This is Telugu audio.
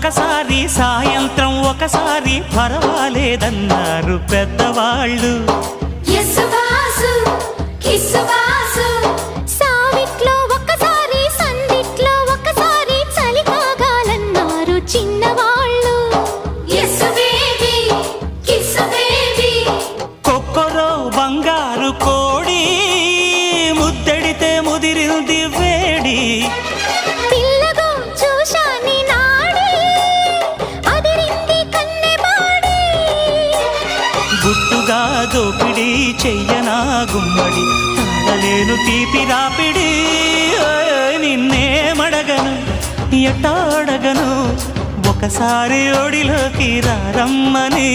ఒకసారి సాయంత్రం ఒకసారి పర్వాలేదన్నారు పెద్దవాళ్ళు. సావిట్లో ఒకసారి సందిట్లో ఒకసారి చలి కాగాలన్నారు చిన్నవాళ్ళు. కొక్కరో బంగారు కోడి ముద్దడితే ముదిరింది వేడి. పిల్లగో చూశాని నాడి అదిరింది కన్నెబాడి. గుట్టుగా దోపిడి చెయ్యనా గుమ్మడి తాళలేను తీపి రాపిడి. నిన్నేమడగను ఎట్టాడగను ఒకసారి ఒడిలోకి రారమ్మని.